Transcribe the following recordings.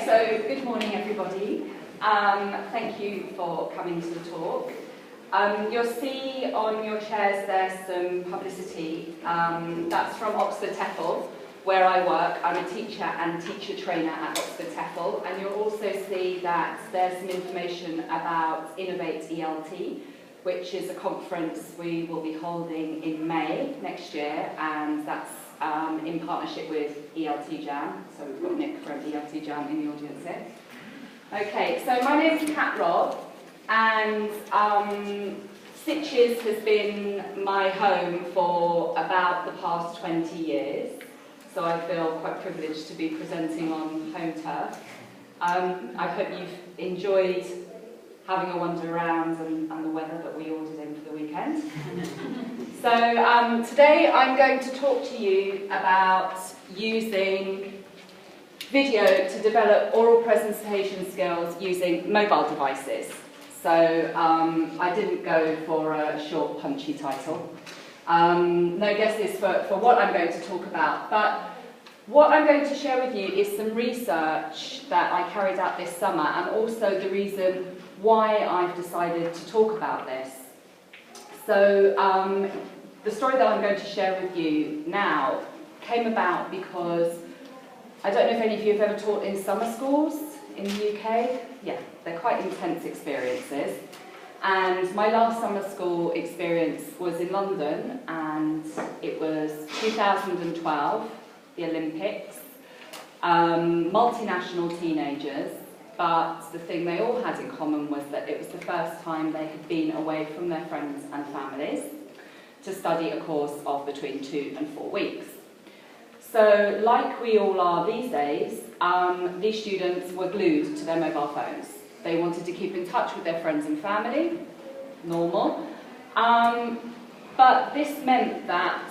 so good morning everybody. Thank you for coming to the talk. You'll see on your chairs there's some publicity. That's from IATEFL, where I work. I'm a teacher and teacher trainer at IATEFL, and you'll also see that there's some information about Innovate ELT, which is a conference we will be holding in May next year, and that's in partnership with ELT Jam. So we've got Nick from ELT Jam in the audience here. Okay, so my name is Robb, and Stitches has been my home for about the past 20 years, so I feel quite privileged to be presenting on home turf. I hope you've enjoyed having a wander around and the weather that we ordered in for the weekend. So today I'm going to talk to you about using video to develop oral presentation skills using mobile devices. So I didn't go for a short, punchy title. No guesses for what I'm going to talk about, but what I'm going to share with you is some research that I carried out this summer, and also the reason why I've decided to talk about this. So the story that I'm going to share with you now came about because I don't know if any of you have ever taught in summer schools in the UK. Yeah, they're quite intense experiences. And my last summer school experience was in London, and it was 2012, the Olympics, multinational teenagers, but the thing they all had in common was that it was the first time they had been away from their friends and families to study a course of between 2 and 4 weeks. So, like we all are these days, these students were glued to their mobile phones. They wanted to keep in touch with their friends and family, normal, but this meant that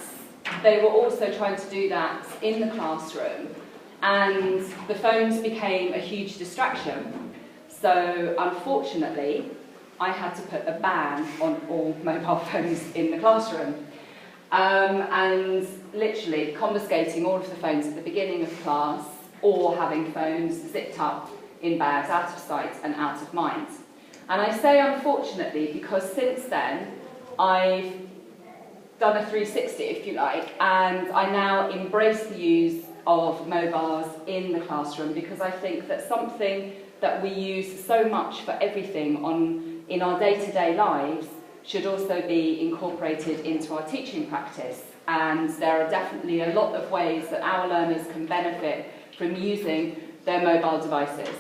they were also trying to do that in the classroom, and the phones became a huge distraction. So, unfortunately, I had to put a ban on all mobile phones in the classroom. And literally confiscating all of the phones at the beginning of class, or having phones zipped up in bags, out of sight and out of mind. And I say unfortunately because since then I've done a 360, if you like, and I now embrace the use of mobiles in the classroom, because I think that something that we use so much for everything in our day-to-day lives should also be incorporated into our teaching practice. And there are definitely a lot of ways that our learners can benefit from using their mobile devices.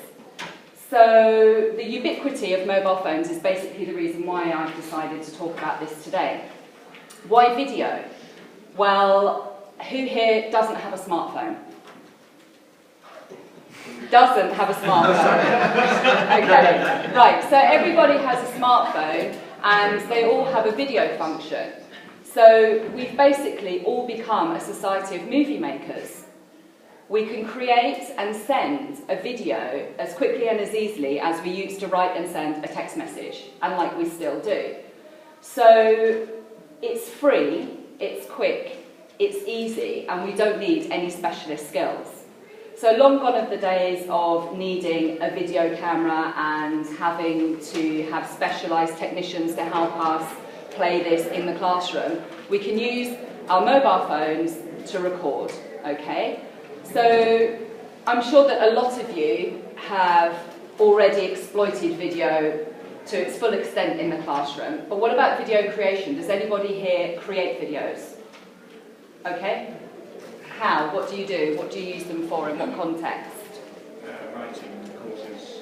So the ubiquity of mobile phones is basically the reason why I've decided to talk about this today. Why video? Well, who here doesn't have a smartphone? Doesn't have a smartphone. Okay, right, so everybody has a smartphone, and they all have a video function. So we've basically all become a society of movie makers. We can create and send a video as quickly and as easily as we used to write and send a text message, and like we still do. So it's free, it's quick, it's easy, and we don't need any specialist skills. So long gone are the days of needing a video camera and having to have specialised technicians to help us play this in the classroom. We can use our mobile phones to record, okay? So I'm sure that a lot of you have already exploited video to its full extent in the classroom. But what about video creation? Does anybody here create videos? Okay? How? What do you do? What do you use them for? In what context? Writing courses,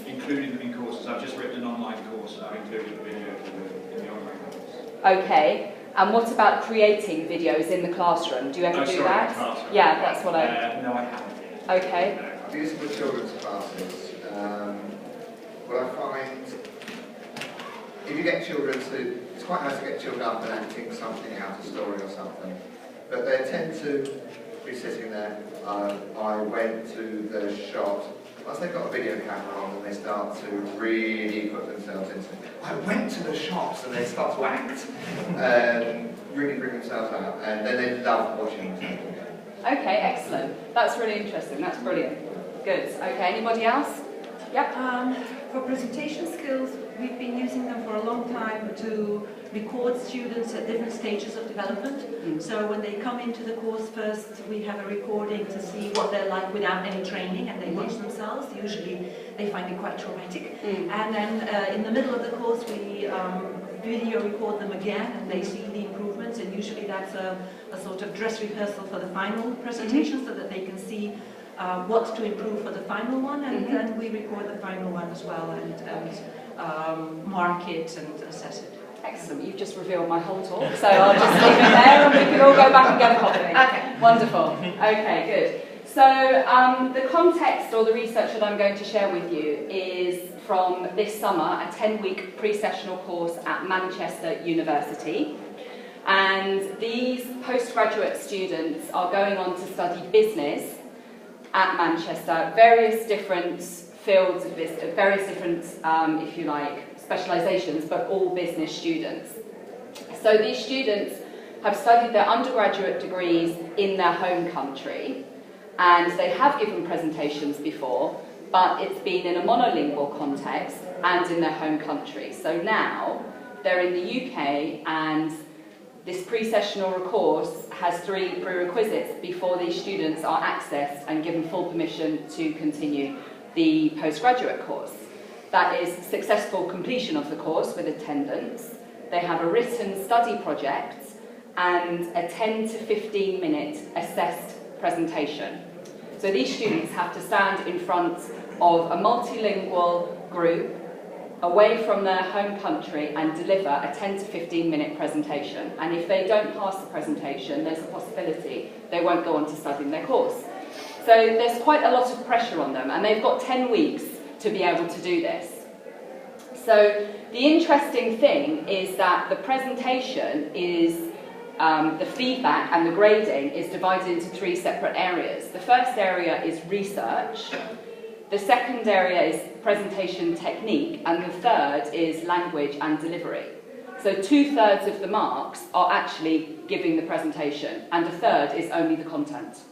including them in courses. I've just written an online course and I've included video in the online course. Okay. And what about creating videos in the classroom? Do you ever do that? Classroom. Yeah, that's what I... No, I haven't yet. Okay. I've used it for children's classes. What I find, if you get children to... It's quite nice to get children up and acting something out, a story or something. But they tend to be sitting there. I went to the shop. Once they've got a video camera on, and they start to really put themselves into it. I went to the shops, and they start to act and really bring themselves out. And then they love watching themselves. Okay, excellent. That's really interesting. That's brilliant. good. Okay, anybody else? Yep. For presentation skills, we've been using them for a long time to record students at different stages of development. So when they come into the course first, we have a recording to see what they're like without any training, and they watch themselves. Usually they find it quite traumatic. And then in the middle of the course, we video record them again, and they see the improvements, and usually that's a sort of dress rehearsal for the final presentation, so that they can see what to improve for the final one, and then we record the final one as well, and mark it and assess it. Excellent, you've just revealed my whole talk, so I'll just leave it there and we can all go back and get a coffee. Okay. Wonderful. Okay, good. So the context or the research that I'm going to share with you is from this summer, a 10-week pre-sessional course at Manchester University. And these postgraduate students are going on to study business at Manchester, various different fields of business, various different, if you like, specialisations, but all business students. So these students have studied their undergraduate degrees in their home country, and they have given presentations before, but it's been in a monolingual context and in their home country. So now they're in the UK, and this pre-sessional course has 3 prerequisites before these students are accessed and given full permission to continue the postgraduate course. That is successful completion of the course with attendance. They have a written study project and a 10 to 15 minute assessed presentation. So these students have to stand in front of a multilingual group away from their home country and deliver a 10 to 15 minute presentation. And if they don't pass the presentation, there's a possibility they won't go on to studying their course. So there's quite a lot of pressure on them, and they've got 10 weeks to be able to do this. So the interesting thing is that the presentation is, the feedback and the grading is divided into 3 separate areas. The first area is research, the second area is presentation technique, and the third is language and delivery. So 2/3 of the marks are actually giving the presentation, and a third is only the content.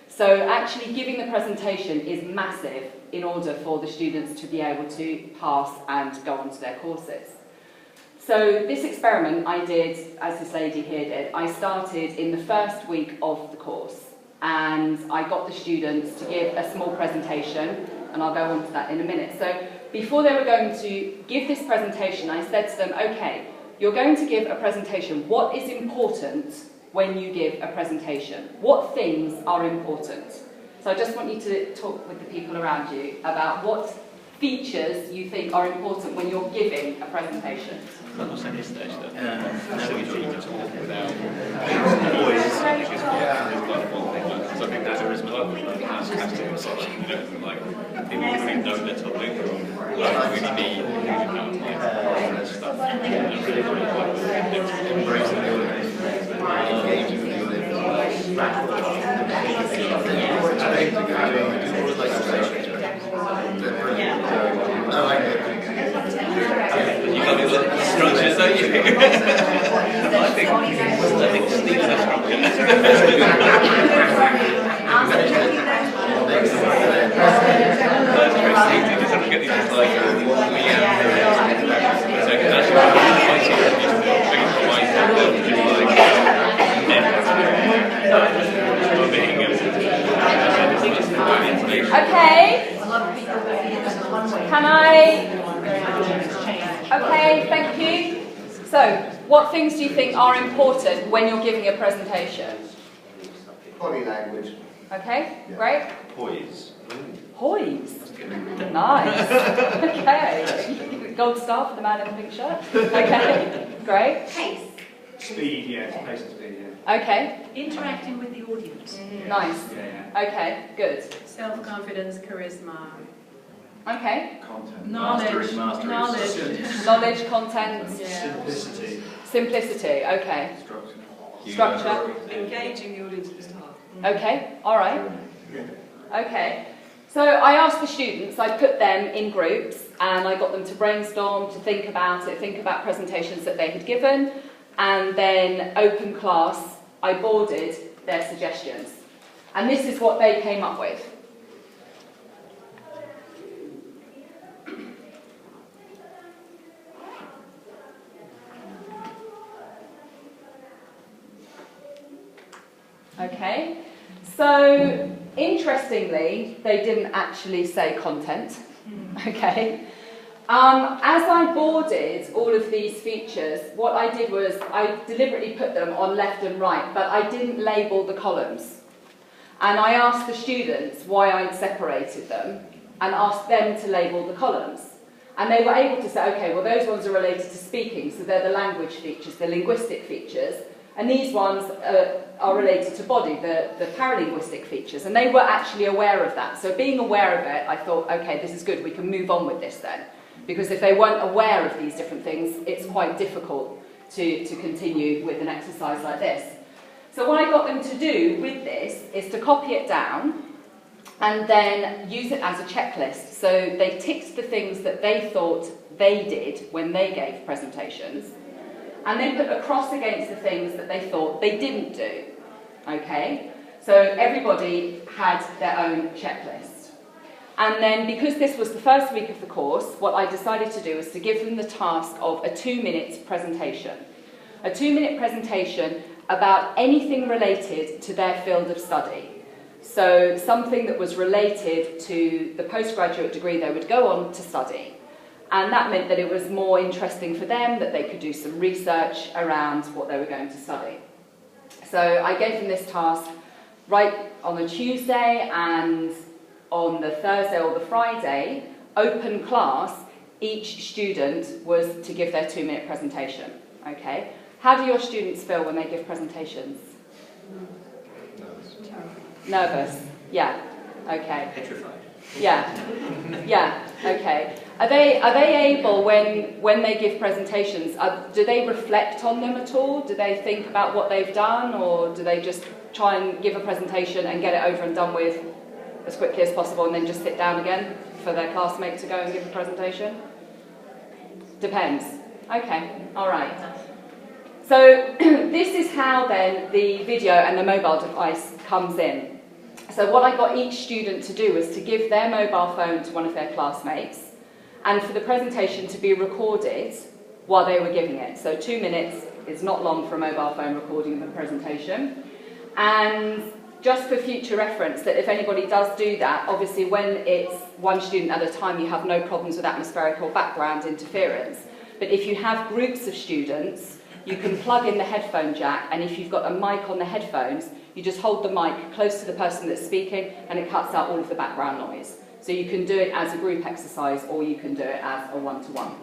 So actually giving the presentation is massive in order for the students to be able to pass and go on to their courses. So this experiment I did, as this lady here did, I started in the first week of the course, and I got the students to give a small presentation, and I'll go on to that in a minute. So before they were going to give this presentation, I said to them, okay, you're going to give a presentation. What is important when you give a presentation? What things are important? So I just want you to talk with the people around you about what features you think are important when you're giving a presentation. I'm not saying this stage that so you don't talk without voice. I think it's one thing. So I think that charisma has to be something, you know, like people really know they're talking, like really be huge amount of stuff. Embracing the audience, engaging with the audience, I like it. You got these little structures, don't you? I think Steve has a structure. Okay. Can I? Okay, thank you. So, what things do you think are important when you're giving a presentation? Body language. Okay, great. Poise. Poise. Nice. Okay. Gold star for the man in the pink shirt. Okay, great. Pace. Speed, yeah. Pace and speed, yeah. Okay. Interacting with the audience. Nice. Yeah. Okay, good. Self-confidence, charisma. Okay. Content. Knowledge. Knowledge, content. Simplicity. Simplicity, okay. Structure. Engaging the audience at the start. Okay, all right. Okay. So I asked the students, I put them in groups, and I got them to brainstorm, to think about it, think about presentations that they had given, and then open class, I boarded their suggestions. And this is what they came up with. Okay, so interestingly, they didn't actually say content. Okay. As I boarded all of these features, what I did was I deliberately put them on left and right, but I didn't label the columns. And I asked the students why I'd separated them and asked them to label the columns. And they were able to say, okay, well, those ones are related to speaking, so they're the language features, the linguistic features, and these ones are related to body, the paralinguistic features. And they were actually aware of that. So being aware of it, I thought, okay, this is good, we can move on with this then. Because if they weren't aware of these different things, it's quite difficult to continue with an exercise like this. So what I got them to do with this is to copy it down and then use it as a checklist. So they ticked the things that they thought they did when they gave presentations, and then put a cross against the things that they thought they didn't do. Okay? So everybody had their own checklist. And then, because this was the first week of the course, what I decided to do was to give them the task of a 2-minute presentation. A 2-minute presentation about anything related to their field of study. So something that was related to the postgraduate degree they would go on to study. And that meant that it was more interesting for them, that they could do some research around what they were going to study. So I gave them this task right on a Tuesday, and on the Thursday or the Friday, open class, each student was to give their 2-minute presentation. Okay? How do your students feel when they give presentations? Nervous. Yeah. Okay. Petrified. Yeah. Yeah. Okay. Are they able, when they give presentations, do they reflect on them at all? Do they think about what they've done, or do they just try and give a presentation and get it over and done with as quickly as possible and then just sit down again for their classmate to go and give a presentation? Depends. Okay. All right. So this is how then the video and the mobile device comes in. So what I got each student to do was to give their mobile phone to one of their classmates, and for the presentation to be recorded while they were giving it. So 2 minutes is not long for a mobile phone recording of a presentation. And just for future reference, that if anybody does do that, obviously when it's one student at a time, you have no problems with atmospheric or background interference. But if you have groups of students, you can plug in the headphone jack, and if you've got a mic on the headphones, you just hold the mic close to the person that's speaking, and it cuts out all of the background noise. So you can do it as a group exercise, or you can do it as a one-to-one.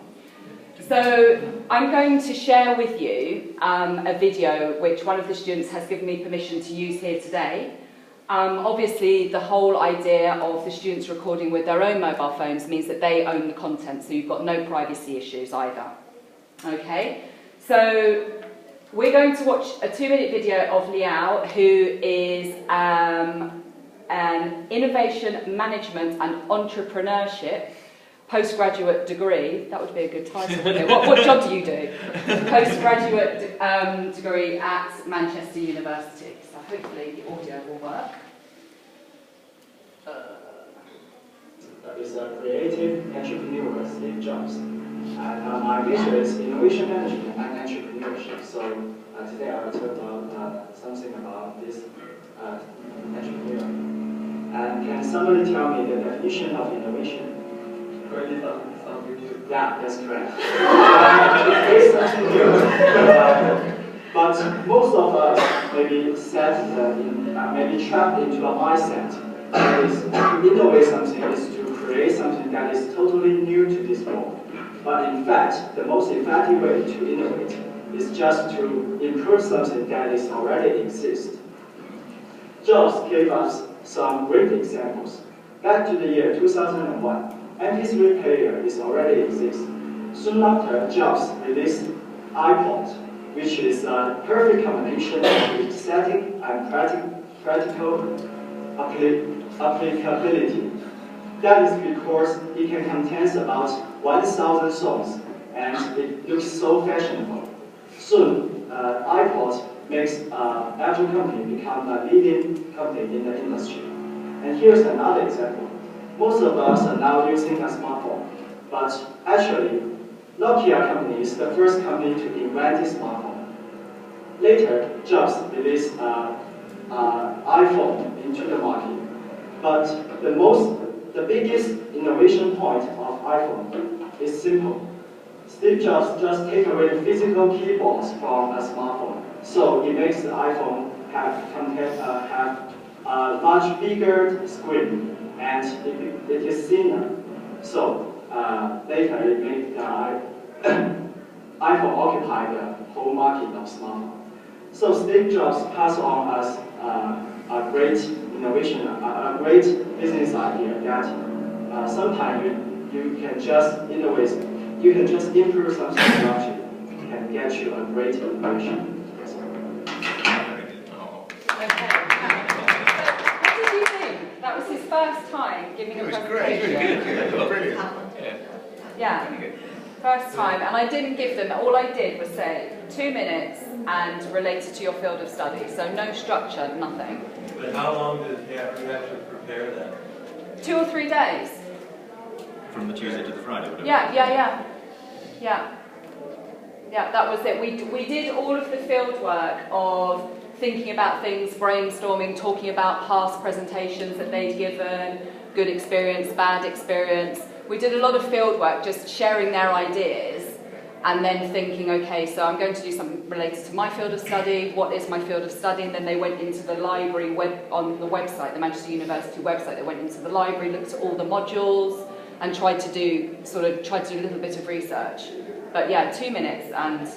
So I'm going to share with you a video which one of the students has given me permission to use here today. Obviously, the whole idea of the students recording with their own mobile phones means that they own the content, so you've got no privacy issues either. Okay, so we're going to watch a 2-minute video of Liao, who is an innovation management and entrepreneurship postgraduate degree. That would be a good title, wouldn't it? What job do you do? Postgraduate degree at Manchester University. So hopefully the audio will work. Is a creative entrepreneur, Steve Jobs. And my major is innovation management and entrepreneurship. So today I will talk about something about this entrepreneur. And can somebody tell me the definition of innovation? Yeah, that's correct. It's something new. But most of us maybe maybe trapped into a mindset that is to innovate something is to create something that is totally new to this world. But in fact, the most effective way to innovate is just to improve something that is already exists. Jobs gave us some great examples. Back to the year 2001. MP3 player is already exists. Soon after, Jobs released iPod, which is a perfect combination of aesthetic and practical applicability. That is because it can contain about 1,000 songs, and it looks so fashionable. Soon, iPod makes Apple company become a leading company in the industry. And here's another example. Most of us are now using a smartphone, but actually, Nokia company is the first company to invent this smartphone. Later, Jobs released iPhone into the market. But the biggest innovation point of iPhone is simple. Steve Jobs just take away the physical keyboards from a smartphone, so it makes the iPhone have a much bigger screen and it is thinner. So later it made the iPhone occupy the whole market of smartphone. So Steve Jobs passed on us a great innovation, a great business idea that sometimes you can just innovate, you can just improve some technology and get you a great innovation. Yes. Okay. What did you think? That was his first time giving a presentation. It was great. Brilliant. Yeah. First time, and I didn't give them, all I did was say 2 minutes and related to your field of study, so no structure, nothing. But how long did you have to prepare that? 2 or 3 days. From the Tuesday to the Friday, whatever. Yeah, that was it. We did all of the field work of thinking about things, brainstorming, talking about past presentations that they'd given, good experience, bad experience. We did a lot of field work, just sharing their ideas and then thinking, okay, so I'm going to do something related to my field of study. What is my field of study? And then they went into the library on the website, the Manchester University website. They went into the library, looked at all the modules and tried to do a little bit of research. But yeah, 2 minutes and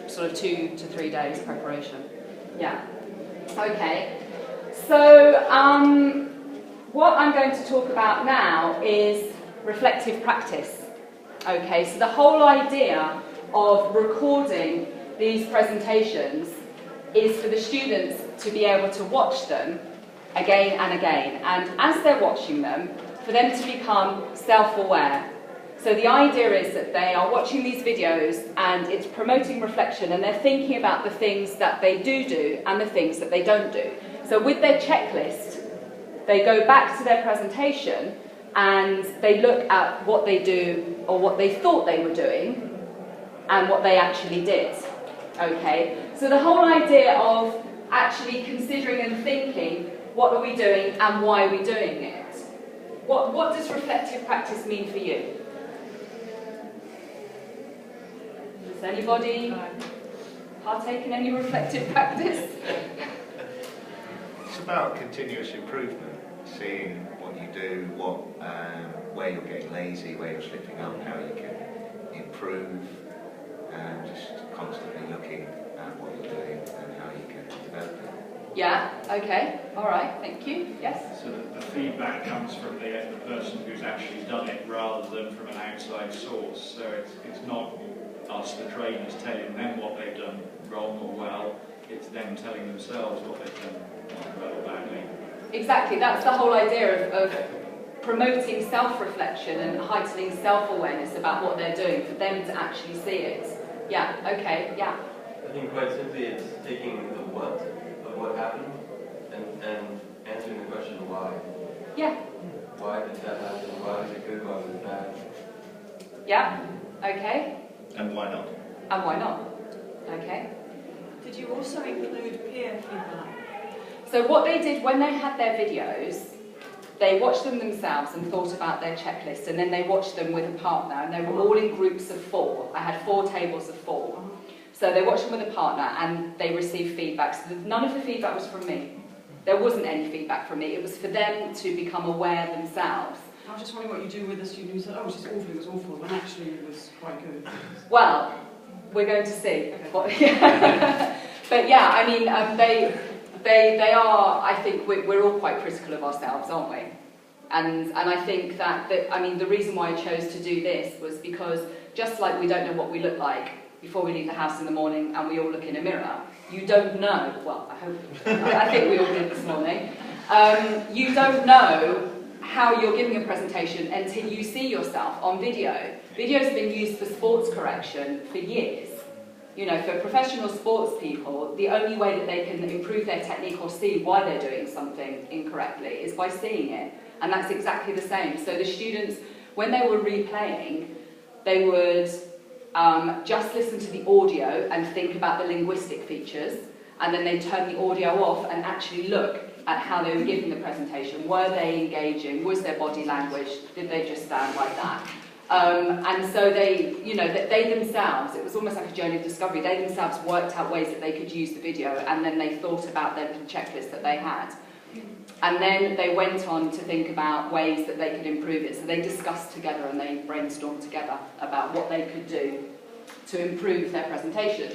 sort of 2 to 3 days preparation. Yeah. Okay. So what I'm going to talk about now is reflective practice. Okay, so the whole idea of recording these presentations is for the students to be able to watch them again and again, and as they're watching them, for them to become self-aware. So the idea is that they are watching these videos and it's promoting reflection, and they're thinking about the things that they do and the things that they don't do. So with their checklist, they go back to their presentation and they look at what they do or what they thought they were doing and what they actually did. Okay, so the whole idea of actually considering and thinking, what are we doing and why are we doing it? What does reflective practice mean for you? Does anybody partake in any reflective practice? It's about continuous improvement, seeing what you do, where you're getting lazy, where you're slipping up, how you can improve, and just constantly looking at what you're doing and how you can develop it. Yeah, okay, all right, thank you, yes? So the feedback comes from the person who's actually done it rather than from an outside source. So it's not us, the trainers, telling them what they've done wrong or well, it's them telling themselves what they've done well or badly. Exactly, that's the whole idea of promoting self-reflection and heightening self-awareness about what they're doing, for them to actually see it. Yeah, okay, yeah. I think quite simply it's taking the what of what happened and answering the question why. Yeah. Why did that happen? Why was it good? Why was it bad? Yeah, okay. And why not? And why not? Okay. Did you also include peer feedback? So what they did when they had their videos, they watched them themselves and thought about their checklist, and then they watched them with a partner, and they were all in groups of 4. I had 4 tables of 4. So they watched them with a partner and they received feedback. So none of the feedback was from me. There wasn't any feedback from me. It was for them to become aware themselves. I was just wondering what you do with a student who said, oh, it was awful, when actually it was quite good. Well, we're going to see. Okay. But yeah, I mean, they are, I think we're all quite critical of ourselves, aren't we? And I think that, the reason why I chose to do this was because just like we don't know what we look like before we leave the house in the morning and we all look in a mirror, you don't know, well, I think we all did this morning, you don't know how you're giving a presentation until you see yourself on video. Video's been used for sports correction for years. You know, for professional sports people, the only way that they can improve their technique or see why they're doing something incorrectly is by seeing it. And that's exactly the same. So the students, when they were replaying, they would just listen to the audio and think about the linguistic features. and then they'd turn the audio off and actually look at how they were giving the presentation. Were they engaging? Was their body language? Did they just stand like that? And so they, you know, they themselves, it was almost like a journey of discovery, they themselves worked out ways that they could use the video, and then they thought about their checklist that they had. And then they went on to think about ways that they could improve it. So they discussed together and they brainstormed together about what they could do to improve their presentations.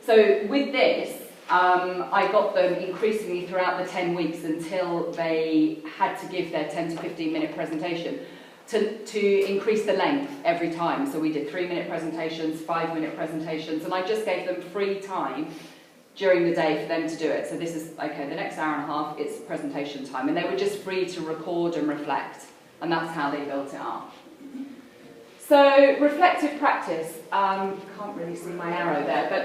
So with this, I got them increasingly throughout the 10 weeks until they had to give their 10 to 15 minute presentation to increase the length every time. So we did 3-minute presentations, 5-minute presentations, and I just gave them free time during the day for them to do it. So this is, okay, the next hour and a half, it's presentation time. And they were just free to record and reflect, and that's how they built it up. So reflective practice, can't really see my arrow there, but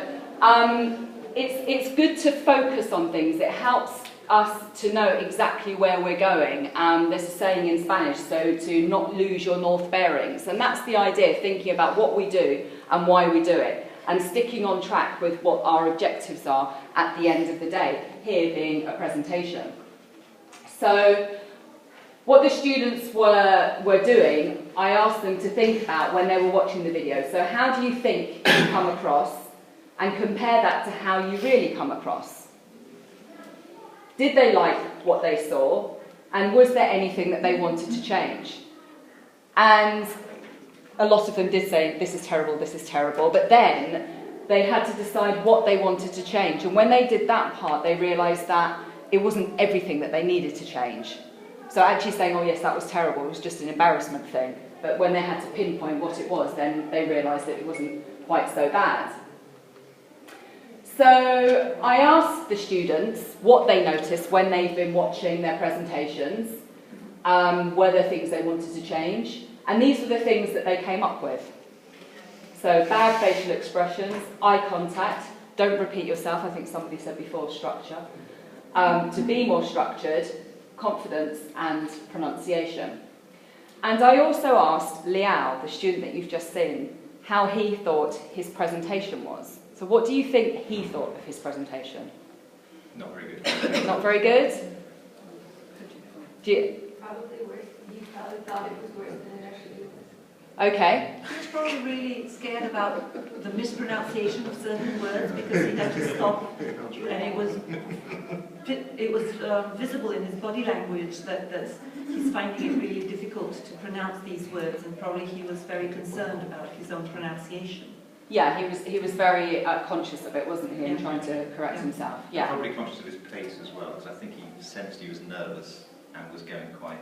it's good to focus on things. It helps us to know exactly where we're going. There's a saying in Spanish, so to not lose your north bearings. And that's the idea, thinking about what we do and why we do it, and sticking on track with what our objectives are at the end of the day, here being a presentation. So what the students were doing, I asked them to think about when they were watching the video. So how do you think you come across? And compare that to how you really come across. Did they like what they saw? And was there anything that they wanted to change? And a lot of them did say, this is terrible, but then they had to decide what they wanted to change. And when they did that part, they realised that it wasn't everything that they needed to change. So actually saying, oh yes, that was terrible, it was just an embarrassment thing. But when they had to pinpoint what it was, then they realised that it wasn't quite so bad. So I asked the students what they noticed when they've been watching their presentations, were there things they wanted to change, and these were the things that they came up with. So bad facial expressions, eye contact, don't repeat yourself, I think somebody said before, structure, to be more structured, confidence and pronunciation. And I also asked Liao, the student that you've just seen, how he thought his presentation was. So what do you think he thought of his presentation? Not very good. Not very good? Do you... Probably worse. He probably thought it was worse than it actually was. Okay. He was probably really scared about the mispronunciation of certain words because he had to stop, and it was visible in his body language that he's finding it really difficult to pronounce these words, and probably he was very concerned about his own pronunciation. Yeah, he was very conscious of it, wasn't he, and trying to correct himself. Yeah. Probably conscious of his pace as well, because I think he sensed he was nervous and was going quite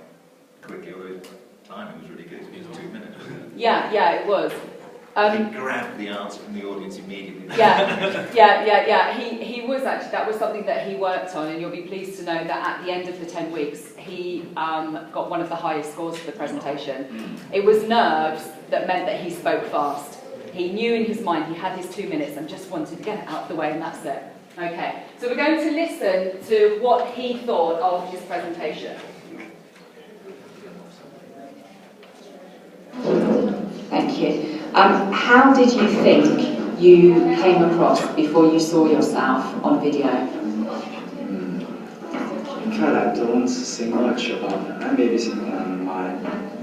quickly, although his timing was really good. It was 2 minutes, wasn't it? Yeah, it was. He grabbed the answer from the audience immediately. Yeah. He was actually, that was something that he worked on, and you'll be pleased to know that at the end of the 10 weeks, he got one of the highest scores for the presentation. It was nerves that meant that he spoke fast. He knew in his mind he had his 2 minutes and just wanted to get it out of the way, and that's it. Okay, so we're going to listen to what he thought of his presentation. Thank you. How did you think you came across before you saw yourself on video? In fact, I don't think much about that. I maybe think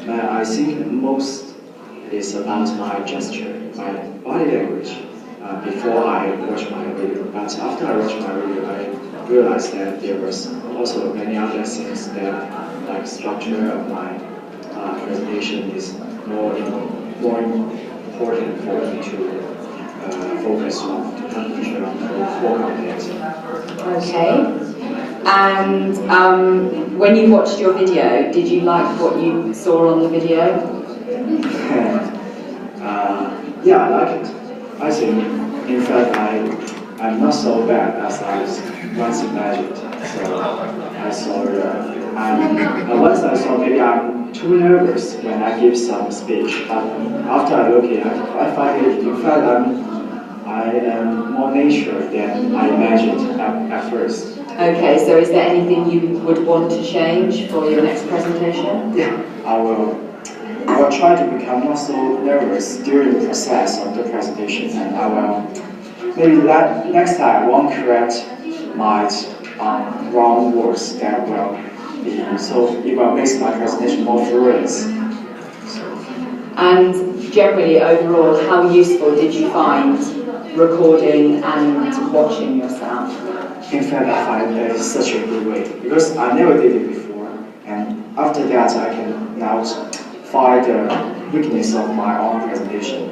I think most is about my gesture, my body language, before I watch my video. But after I watch my video, I realized that there was also many other things that, like structure of my presentation, is more important for me to focus on, to concentrate on, to work on it. Okay. And when you watched your video, did you like what you saw on the video? Yeah, I like it. I think, in fact, I'm not so bad as I once imagined. So I saw, once I saw maybe I'm too nervous when I give some speech. But after I look at it, I find it, in fact, I am more natural than I imagined at first. Okay, so is there anything you would want to change for your next presentation? Yeah, I will try to become not so nervous during the process of the presentation, and I will maybe next time I won't correct my wrong words that will be, so it will make my presentation more fluent. And generally, overall, how useful did you find recording and watching yourself? In fact, I find that is such a good way, because I never did it before, and after that I can now find the weakness of my own presentation.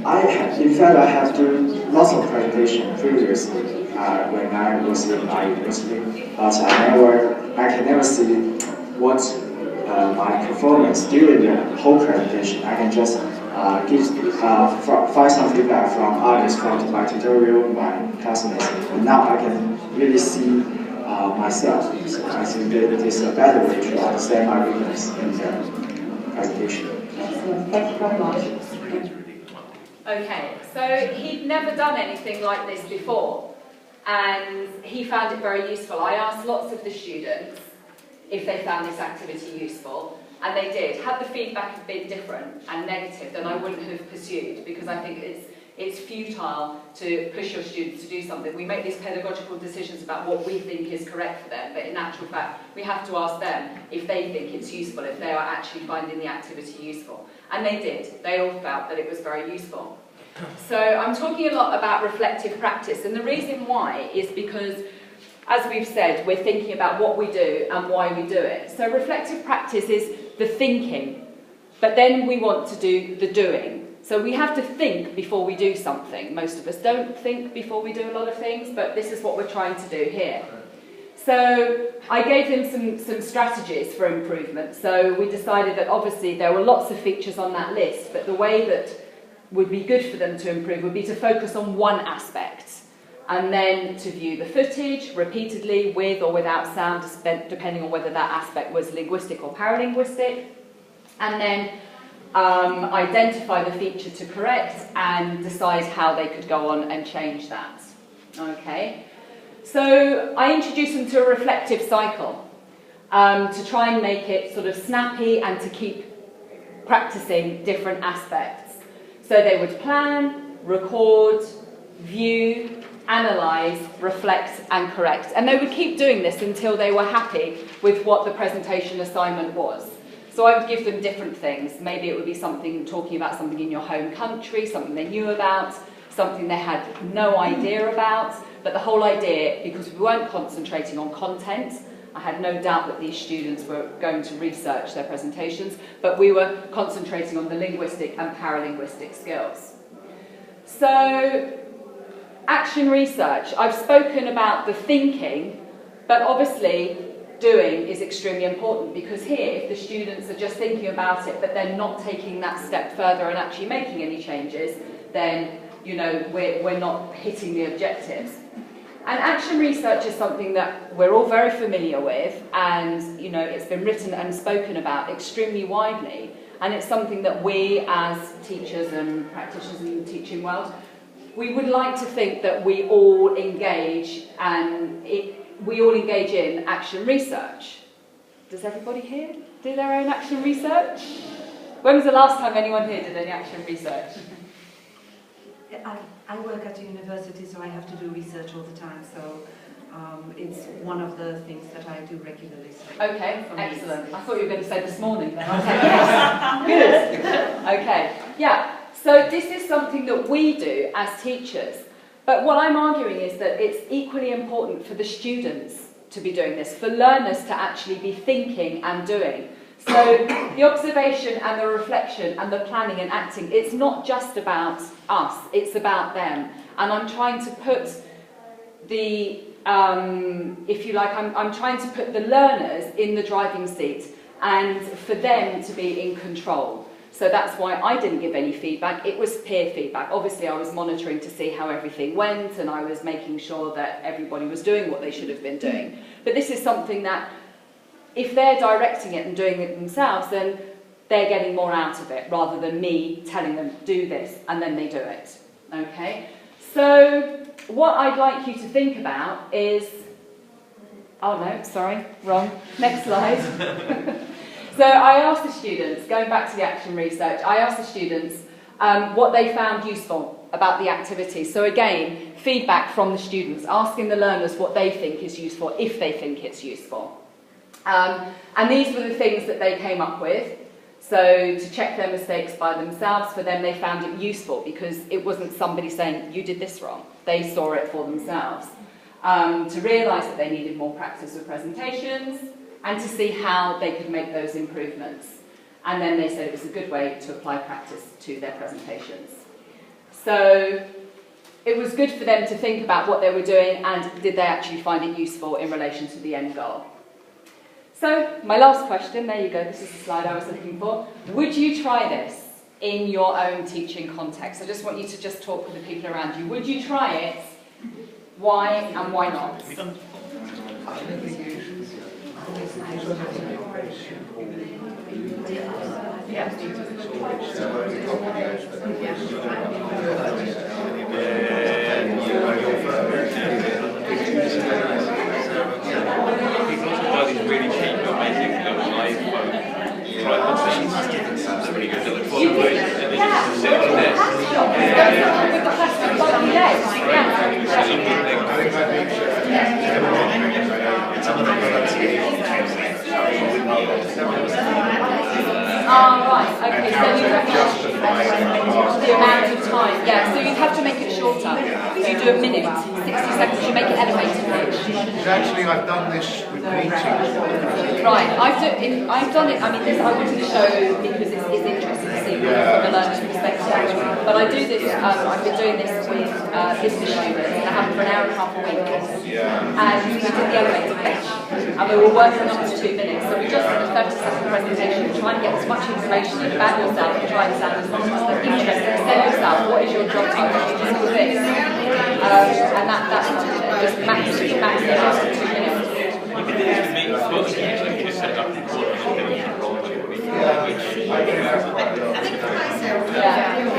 In fact, I have done lots of presentation previously when I was in my university, but I can never see what my performance during the whole presentation. I can just find some feedback from others, from my tutorial, my classmates, and now I can really see myself. So I think that it is a better way to understand my weakness in the presentation. Excellent, thank you very much. Okay, so he'd never done anything like this before, and he found it very useful. I asked lots of the students if they found this activity useful, and they did. Had the feedback have been different and negative, then I wouldn't have pursued, because I think it's futile to push your students to do something. We make these pedagogical decisions about what we think is correct for them, but in actual fact, we have to ask them if they think it's useful, if they are actually finding the activity useful. And they did. They all felt that it was very useful. So I'm talking a lot about reflective practice, and the reason why is because, as we've said, we're thinking about what we do and why we do it. So reflective practice is the thinking, but then we want to do the doing. So we have to think before we do something. Most of us don't think before we do a lot of things, but this is what we're trying to do here. So I gave them some strategies for improvement. So we decided that obviously there were lots of features on that list, but the way that would be good for them to improve would be to focus on one aspect, and then to view the footage repeatedly with or without sound, depending on whether that aspect was linguistic or paralinguistic, and then identify the feature to correct and decide how they could go on and change that. Okay, so I introduced them to a reflective cycle to try and make it sort of snappy and to keep practicing different aspects. So they would plan, record, view, analyse, reflect and correct. And they would keep doing this until they were happy with what the presentation assignment was. So I would give them different things. Maybe it would be something talking about something in your home country, something they knew about, something they had no idea about. But the whole idea, because we weren't concentrating on content, I had no doubt that these students were going to research their presentations, but we were concentrating on the linguistic and paralinguistic skills. So, action research. I've spoken about the thinking, but obviously doing is extremely important, because here, if the students are just thinking about it, but they're not taking that step further and actually making any changes, then, you know, we're not hitting the objectives. And action research is something that we're all very familiar with, and you know, it's been written and spoken about extremely widely, and it's something that we as teachers and practitioners in the teaching world, we would like to think that we all engage in action research. Does everybody here do their own action research? When was the last time anyone here did any action research? I work at a university, so I have to do research all the time, so it's one of the things that I do regularly. So okay, excellent. I thought you were going to say this morning then. I was like, yes, good. Okay, yeah, so this is something that we do as teachers, but what I'm arguing is that it's equally important for the students to be doing this, for learners to actually be thinking and doing. So the observation and the reflection and the planning and acting, it's not just about us, it's about them. And I'm trying to put the, if you like, I'm trying to put the learners in the driving seat and for them to be in control. So that's why I didn't give any feedback. It was peer feedback. Obviously, I was monitoring to see how everything went, and I was making sure that everybody was doing what they should have been doing. But this is something that, if they're directing it and doing it themselves, then they're getting more out of it, rather than me telling them, do this, and then they do it. Okay? So, what I'd like you to think about is... Oh no, sorry, wrong. Next slide. So I asked the students, going back to the action research, I asked the students what they found useful about the activity. So again, feedback from the students, asking the learners what they think is useful, if they think it's useful. And these were the things that they came up with. So to check their mistakes by themselves, for them they found it useful because it wasn't somebody saying, you did this wrong. They saw it for themselves. To realise that they needed more practice with presentations and to see how they could make those improvements. And then they said it was a good way to apply practice to their presentations. So it was good for them to think about what they were doing and did they actually find it useful in relation to the end goal. So my last question, there you go, this is the slide I was looking for. Would you try this in your own teaching context? I just want you to just talk with the people around you. Would you try it? Why and why not? These really cheap, amazing live tripod things. That's really good. They look full of weight and they just sit on there. Right, okay, so you have to justify the amount of time. Yeah, so you have to make it shorter. So you do a minute, 60 seconds, you make it elevated pitch. Actually, I've done this with meetings. Right, I've done it, I mean, this I wanted to show because it's interesting to see from a learner's perspective. But I do this, I've been doing this with business students, and I have it for an hour and a half a week. And we did the elevator pitch, and we were working on it for 2 minutes. So we just did a 30-second presentation, try and get as much information about yourself and try and sound as interesting. Sell yourself, what is your job title, just do this. And that's just max it out to 2 minutes. You can do this with me as well, you can just set it up and record and then you can roll to it.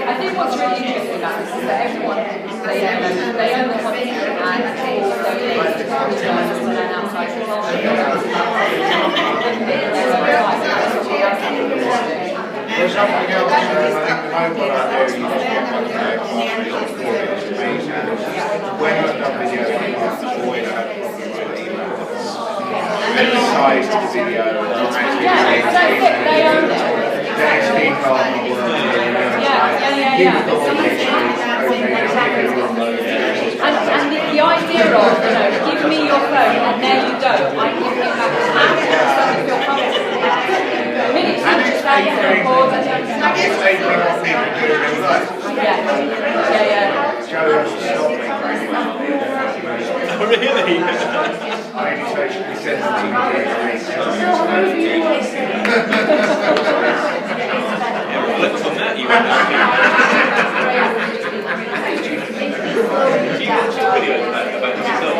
I think what's really interesting about this is that everyone, they own the content and also they learn outside the classroom. There's something else at the moment I do, you just get one when I've done videos like that, I've always had problems with emails. And the size of the video, they own it. next thing on the world, And the idea of, give me your phone and there you go, I give it back to you, so you feel comfortable. Really, teachers that to record and it's taking what people do in real life. Oh, really? I only socially sensitive Reflect on that, you went do you watch your videos about yourself?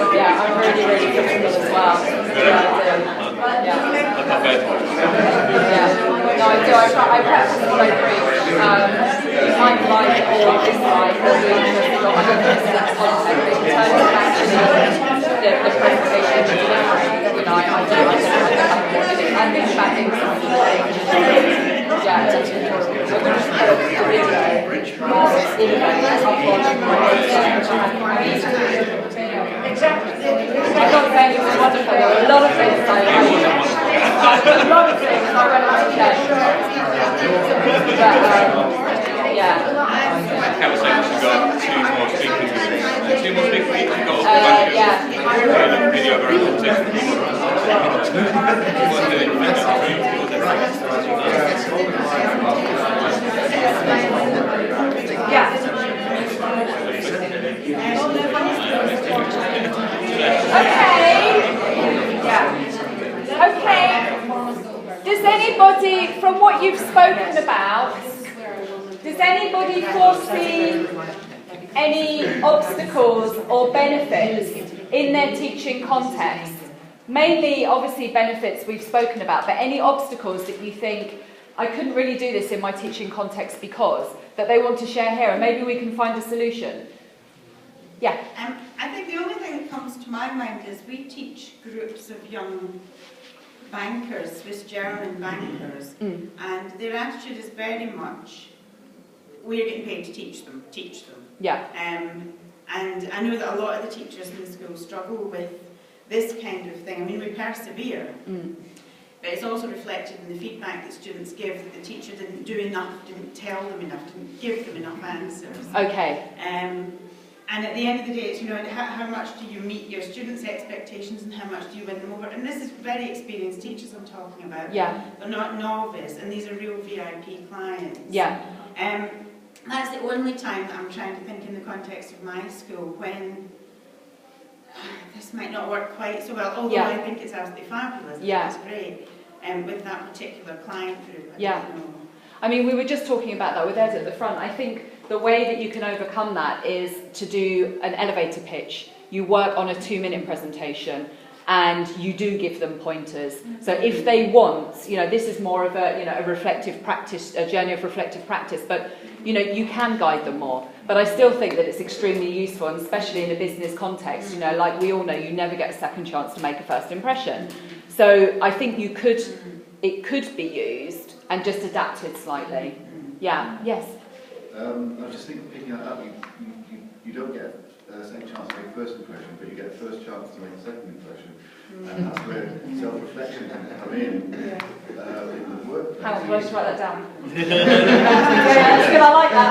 Yeah, I'm really critical as well. No, I do. I practice what I preach. My life or this life or the interest of other person's content in terms of actually the presentation and delivery. I think about things Exactly. I'm not saying it was wonderful. There were a lot of things I liked. A lot of things I went on to check. But, yeah. How was that? You got 2 more speakers. 2 more speakers. You got off the back of video of our own conversation. Okay. Does anybody, from what you've spoken about, does anybody foresee any obstacles or benefits in their teaching context? Mainly, obviously, benefits we've spoken about, but any obstacles that you think, I couldn't really do this in my teaching context because, that they want to share here, and maybe we can find a solution. Yeah? I think the only thing that comes to my mind is we teach groups of young bankers, Swiss German bankers, and their attitude is very much, we're getting paid to teach them. Yeah. And I know that a lot of the teachers in the school struggle with this kind of thing. I mean, we persevere, but it's also reflected in the feedback that students give that the teacher didn't do enough, didn't tell them enough, didn't give them enough answers. Okay. And at the end of the day, it's, you know, how much do you meet your students' expectations and how much do you win them over? And this is very experienced teachers I'm talking about. Yeah. They're not novice, and these are real VIP clients. Yeah. That's the only time that I'm trying to think in the context of my school when this might not work quite so well, although I think it's absolutely fabulous. Yeah. It's great. With that particular client group. I mean, we were just talking about that with Ed at the front. I think the way that you can overcome that is to do an elevator pitch. You work on a 2-minute presentation and you do give them pointers. So if they want, you know, this is more of a, you know, a reflective practice, a journey of reflective practice, but, you know, you can guide them more. But I still think that it's extremely useful, and especially in a business context, you know, like we all know, you never get a second chance to make a first impression. So I think it could be used and just adapted slightly. Yeah, yes? I was just thinking, picking that up, you don't get a second chance to make a first impression, but you get a first chance to make a second impression. And that's where self-reflection can come in the workplace. Hang on, can I just write that down? That's good, I like that.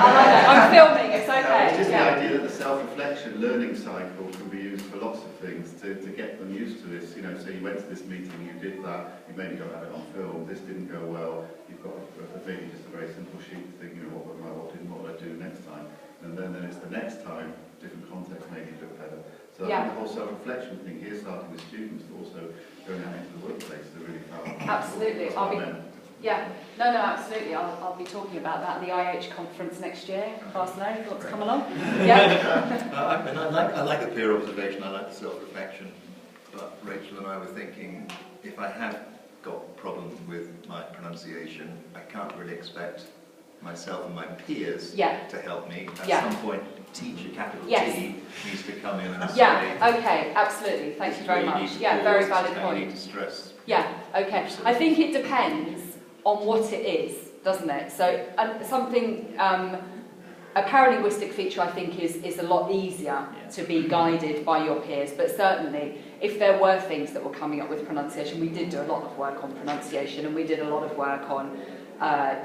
I'm filming, it's okay. It's just the idea that the self-reflection learning cycle can be used for lots of things to get them used to this. You know, so you went to this meeting, you did that, you maybe don't have it on film, this didn't go well, you've got maybe just a very simple sheet to think, you know, what would I do next time? And then it's the next time, different context, maybe a bit better. So I think the whole self-reflection thing here, starting with students, but also going out into the workplace, is a really powerful. Absolutely. Absolutely. I'll be talking about that at the IH conference next year. Barcelona, if you want to come along. I like the peer observation, I like the self-reflection, but Rachel and I were thinking, if I have got problems with my pronunciation, I can't really expect myself and my peers to help me. At some point, teacher, capital T, needs to come in and say... Okay, absolutely. Thank you very much. Very valid point. You need to stress. Okay. I think it depends on what it is, doesn't it? So something, a paralinguistic feature, I think, is a lot easier to be guided by your peers, but certainly if there were things that were coming up with pronunciation, we did do a lot of work on pronunciation, and we did a lot of work on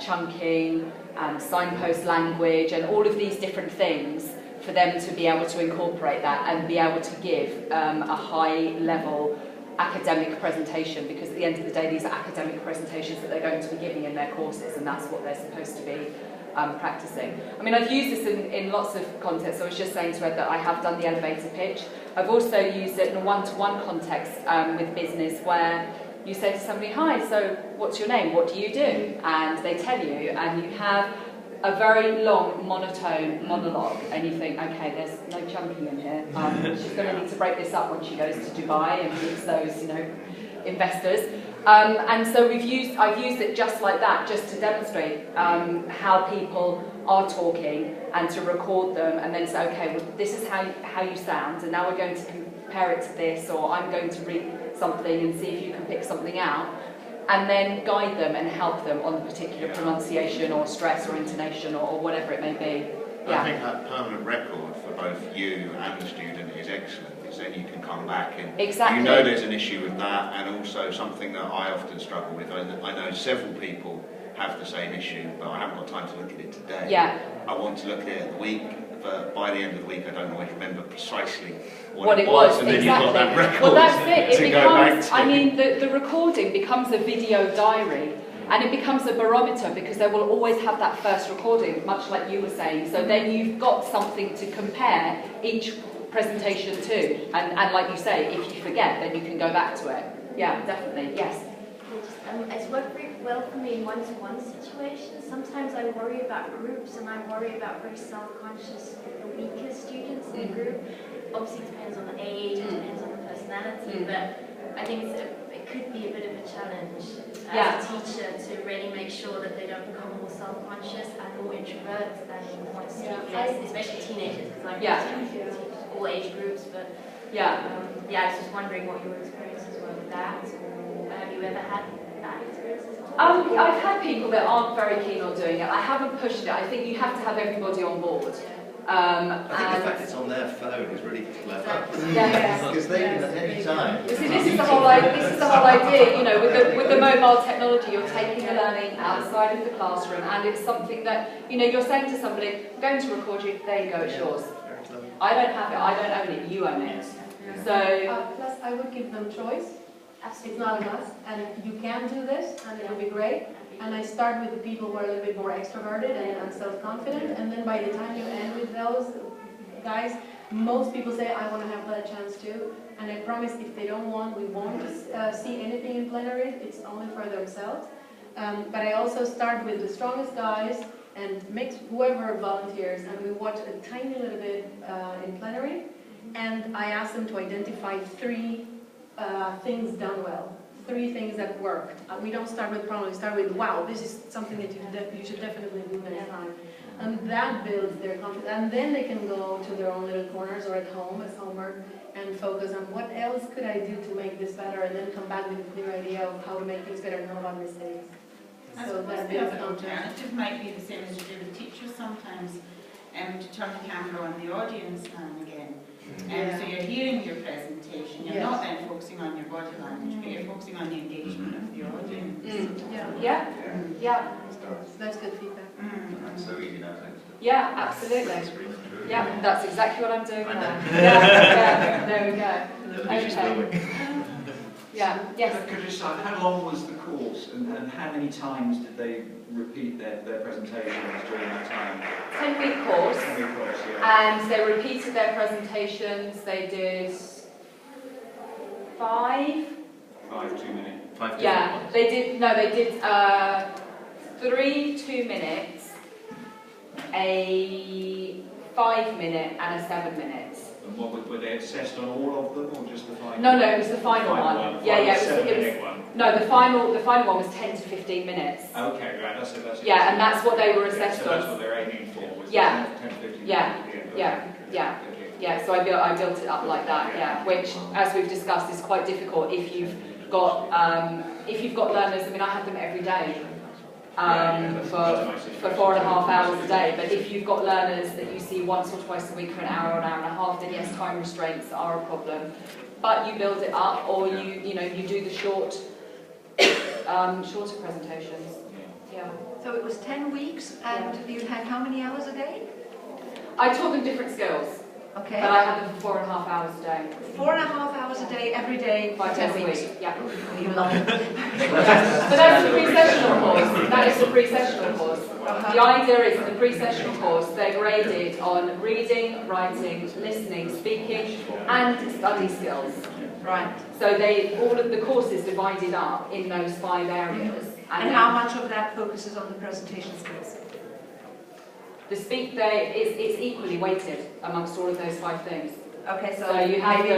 chunking and signpost language and all of these different things for them to be able to incorporate that and be able to give a high level academic presentation, because at the end of the day these are academic presentations that they're going to be giving in their courses, and that's what they're supposed to be practicing. I mean, I've used this in lots of contexts. I was just saying to Ed that I have done the elevator pitch. I've also used it in a one-to-one context with business, where you say to somebody, hi, so what's your name? What do you do? And they tell you, and you have a very long monotone monologue, and you think, okay, there's no chunking in here. She's going to need to break this up when she goes to Dubai and meets those, you know, investors. And so I've used it just like that, just to demonstrate how people are talking and to record them, and then say, okay, well, this is how you sound, and now we're going to compare it to this, or I'm going to read something and see if you can pick something out, and then guide them and help them on the particular pronunciation or stress or intonation or whatever it may be. I think that permanent record for both you and the student is excellent, because then you can come back and you know there's an issue with that, and also something that I often struggle with. I know several people have the same issue, but I haven't got time to look at it today. I want to look at it at the week, but by the end of the week I don't always remember precisely what it was, and then you've got that record. Well, that's it. It becomes, I mean, the recording becomes a video diary, and it becomes a barometer, because they will always have that first recording, much like you were saying. So then you've got something to compare each presentation to, and like you say, if you forget, then you can go back to it. Yeah, definitely. Yes. It's worked very well for me in one-to-one situations. Sometimes I worry about groups, and I worry about very self-conscious, the weaker students in the group. Obviously, it depends on the age, it depends on the personality, but I think it could be a bit of a challenge as a teacher to really make sure that they don't become more self-conscious and more introverts and want to speak less, especially teenagers, because I teach all age groups. But I was just wondering what your experiences were with that, or have you ever had bad experiences at all? I've had people that aren't very keen on doing it. I haven't pushed it. I think you have to have everybody on board. I think the fact it's on their phone is really clever. Because they can at any time. You see, this is the whole idea. You know, with the mobile technology, you're taking the learning outside of the classroom, and it's something that, you know, you're saying to somebody, I'm going to record you. There you go, it's yours. I don't have it. I don't own it. You own it. So plus, I would give them choice. It's not a must, and you can do this, and it will be great. And I start with the people who are a little bit more extroverted and self-confident, and then by the time you end with those guys, most people say, I want to have that chance too. And I promise, if they don't want, we won't see anything in plenary. It's only for themselves. But I also start with the strongest guys and mix whoever volunteers, and we watch a tiny little bit in plenary. And I ask them to identify 3 things done well. 3 things that worked. We don't start with problem, we start with, wow, this is something that you should definitely do next time. And that builds their confidence. And then they can go to their own little corners or at home as homework and focus on what else could I do to make this better, and then come back with a clear idea of how to make things better and know about mistakes. So that the alternative might be the same as you do with teachers sometimes, to turn the camera on the audience now and again. So you're hearing your presentation, you're not then focusing on your body language, but you're focusing on the engagement of the audience. That's good feedback. That's so easy now, thanks. yeah, absolutely. Yeah, that's exactly what I'm doing now. Yeah, there we go. Okay. Yeah, yes. Could you just say, how long was the course, and how many times did they repeat their presentations during that time? 10-week course. 10-week course, yeah. And they repeated their presentations. They did 5. 5 2-minute. 5 Yeah, ones. They did 3 2 minutes, a 5 minute, and a 7 minutes. And what were they assessed on all of them, or just the final? No, it was the final one. Yeah, it was one. No, the final one was 10 to 15 minutes. Okay, right. That's it. Yeah, and that's what they were assessed on. So that's what they're aiming for. Was 10 to 15 Yeah. So I built it up like that. Yeah, which, as we've discussed, is quite difficult if you've got learners. I mean, I have them every day. For 4.5 hours a day, but if you've got learners that you see once or twice a week for an hour and a half, then yes, time restraints are a problem. But you build it up, or you do the shorter presentations. Yeah. So it was 10 weeks, and you had how many hours a day? I taught them different skills. Okay. But I had them for 4.5 hours a day. 4.5 hours a day, every day, 5 days a week. Yeah. You love it. So that's the pre-sessional course. That is the pre-sessional course. The idea is in the pre-sessional course, they're graded on reading, writing, listening, speaking, and study skills. Right. So all of the courses divided up in those 5 areas. And how much of that focuses on the presentation skills? The speak day it's equally weighted amongst all of those 5 things. Okay, so you have maybe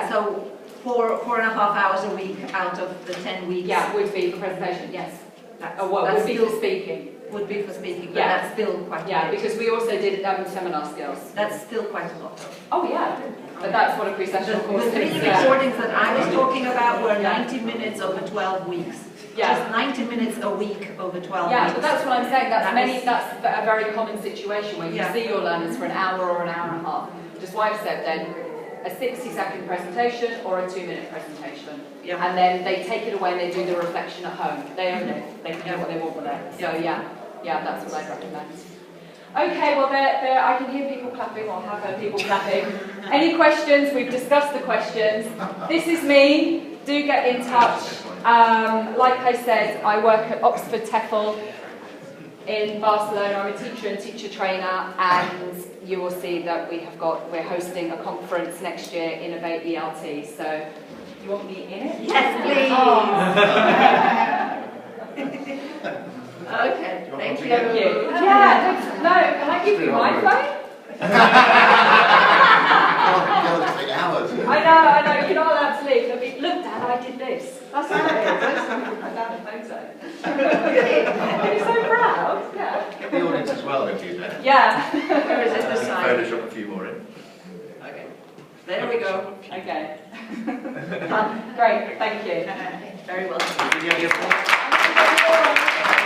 so 4.5 hours a week out of the 10 weeks. Yeah, would be for presentation. Yes. Would be for speaking. Would be for speaking, but yeah. That's still quite a lot. bit. Because we also did seminar skills. That's still quite a lot. Oh yeah, but that's what a pre-sessional course is. The 3 recordings that I was talking about were 90 minutes over 12 weeks. Yeah. Just 90 minutes a week over 12 weeks. Yeah, but that's what I'm saying. That's a very common situation where you see your learners for an hour or an hour and a half. Just what I've said then, a 60-second presentation or a 2-minute presentation. Yeah. And then they take it away and they do the reflection at home. They own it. They can do what they want with it. So yeah, that's what I'd recommend. Okay, well, I can hear people clapping, or have heard people clapping. Any questions? We've discussed the questions. This is me. Do get in touch. Like I said, I work at Oxford TEFL in Barcelona. I'm a teacher and teacher trainer, and you will see that we're hosting a conference next year, Innovate ELT. So, you want me in it? Yes, please. Oh. Okay, thank you. Yeah, no, can I give you my phone? I know, you're not allowed to leave. They'll be, look, Dad, I did this. That's what it is. That's something my dad photo. You're so proud. Yeah. Get the audience as well, if you do. Yeah. Where is it this side? Photoshop a few more in. Okay. There we go. Okay. Great, thank you. Very well. Any other-